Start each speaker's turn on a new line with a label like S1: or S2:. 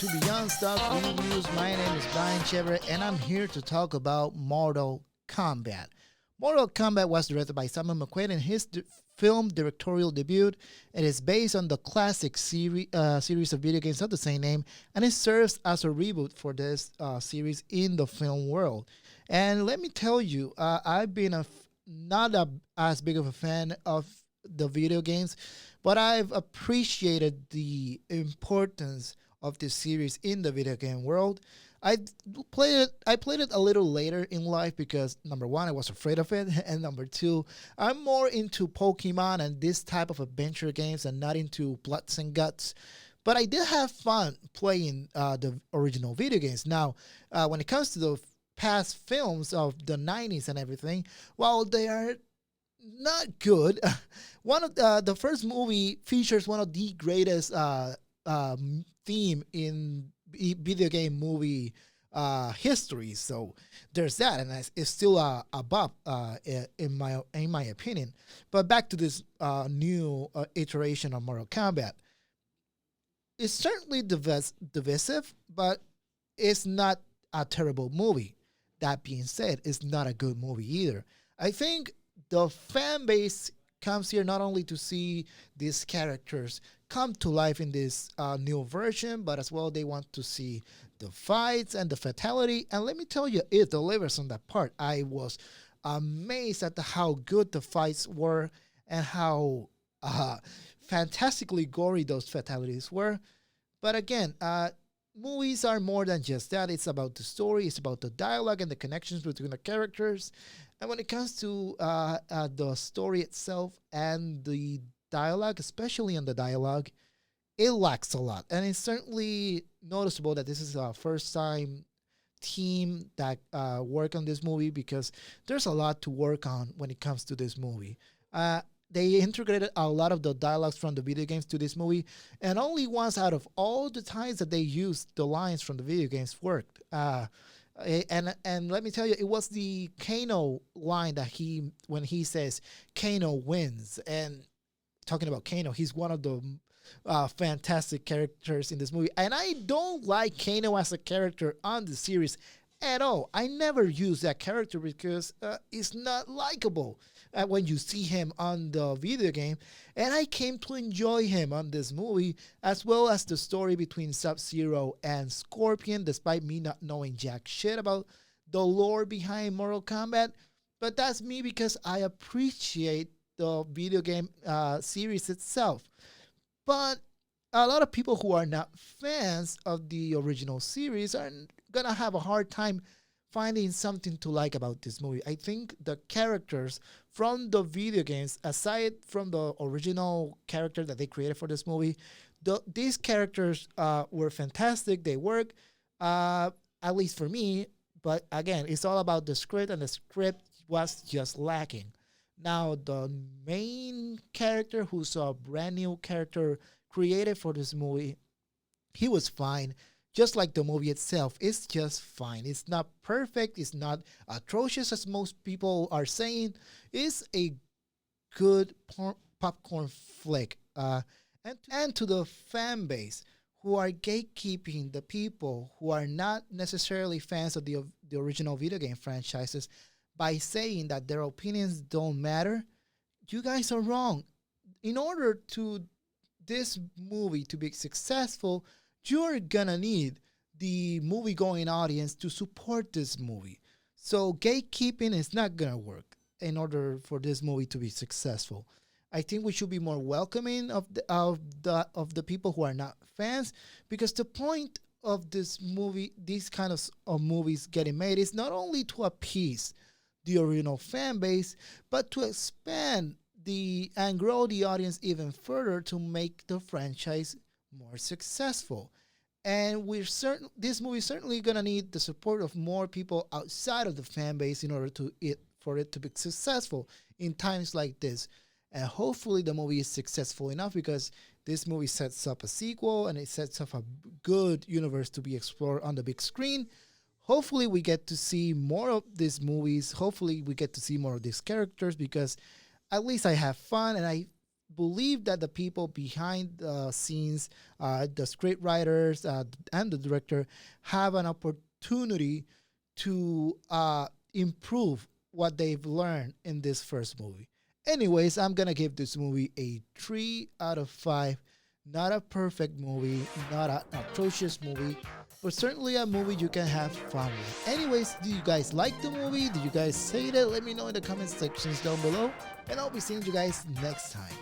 S1: to Beyond Stock Reviews. My name is Bryan Chevere, and I'm here to talk about Mortal Kombat. Mortal Kombat was directed by Simon McQuaid in his film directorial debut. It is based on the classic series of video games of the same name, and it serves as a reboot for this series in the film world. And let me tell you, I've been not as big of a fan of the video games, but I've appreciated the importance of this series in the video game world. I I played it a little later in life because number one, I was afraid of it, and number two, I'm more into Pokemon and this type of adventure games and not into bloods and guts. But I did have fun playing the original video games. Now, when it comes to the past films of the 90s and everything, while they are not good, one of the first movie features one of the greatest theme in video game movie history. So there's that, and it's still a bop in my opinion. But back to this new iteration of Mortal Kombat. It's certainly divisive, but it's not a terrible movie. That being said, it's not a good movie either. I think the fan base comes here not only to see these characters come to life in this new version, but as well they want to see the fights and the fatality. And let me tell you, it delivers on that part. I was amazed at how good the fights were and how fantastically gory those fatalities were. But again, movies are more than just that. It's about the story, it's about the dialogue and the connections between the characters. And when it comes to the story itself and the dialogue, especially on the dialogue, it lacks a lot. And it's certainly noticeable that this is a first time team that work on this movie because there's a lot to work on when it comes to this movie. They integrated a lot of the dialogues from the video games to this movie, and only once out of all the times that they used the lines from the video games worked. And let me tell you, it was the Kano line that when he says Kano wins, and talking about Kano, he's one of the fantastic characters in this movie, and I don't like Kano as a character on the series at all. I never use that character because it's not likable when you see him on the video game, and I came to enjoy him on this movie, as well as the story between Sub-Zero and Scorpion, despite me not knowing jack shit about the lore behind Mortal Kombat. But that's me because I appreciate the video game series itself. But a lot of people who are not fans of the original series are gonna have a hard time finding something to like about this movie. I think the characters from the video games, aside from the original character that they created for this movie, these characters were fantastic. They work, at least for me. But again, it's all about the script, and the script was just lacking. Now, the main character, who's a brand new character created for this movie, he was fine. Just like the movie itself, it's just fine. It's not perfect. It's not atrocious as most people are saying. It's a good popcorn flick. And to the fan base who are gatekeeping the people who are not necessarily fans of the original video game franchises by saying that their opinions don't matter, you guys are wrong. In order to this movie to be successful, you're gonna need the movie going audience to support this movie. So gatekeeping is not gonna work in order for this movie to be successful. I think we should be more welcoming of the people who are not fans, because the point of this movie, these kind of movies getting made, is not only to appease the original fan base, but to expand and grow the audience even further to make the franchise more successful. And this movie is certainly gonna need the support of more people outside of the fan base in order for it to be successful in times like this. And hopefully the movie is successful enough, because this movie sets up a sequel and it sets up a good universe to be explored on the big screen. Hopefully we get to see more of these movies. Hopefully we get to see more of these characters, because at least I have fun, and I believe that the people behind the scenes, the script writers and the director, have an opportunity to improve what they've learned in this first movie. Anyways, I'm gonna give this movie a 3 out of 5. Not a perfect movie, not an atrocious movie, but certainly a movie you can have fun with. Anyways, do you guys like the movie? Did you guys hate it? Let me know in the comment sections down below, and I'll be seeing you guys next time.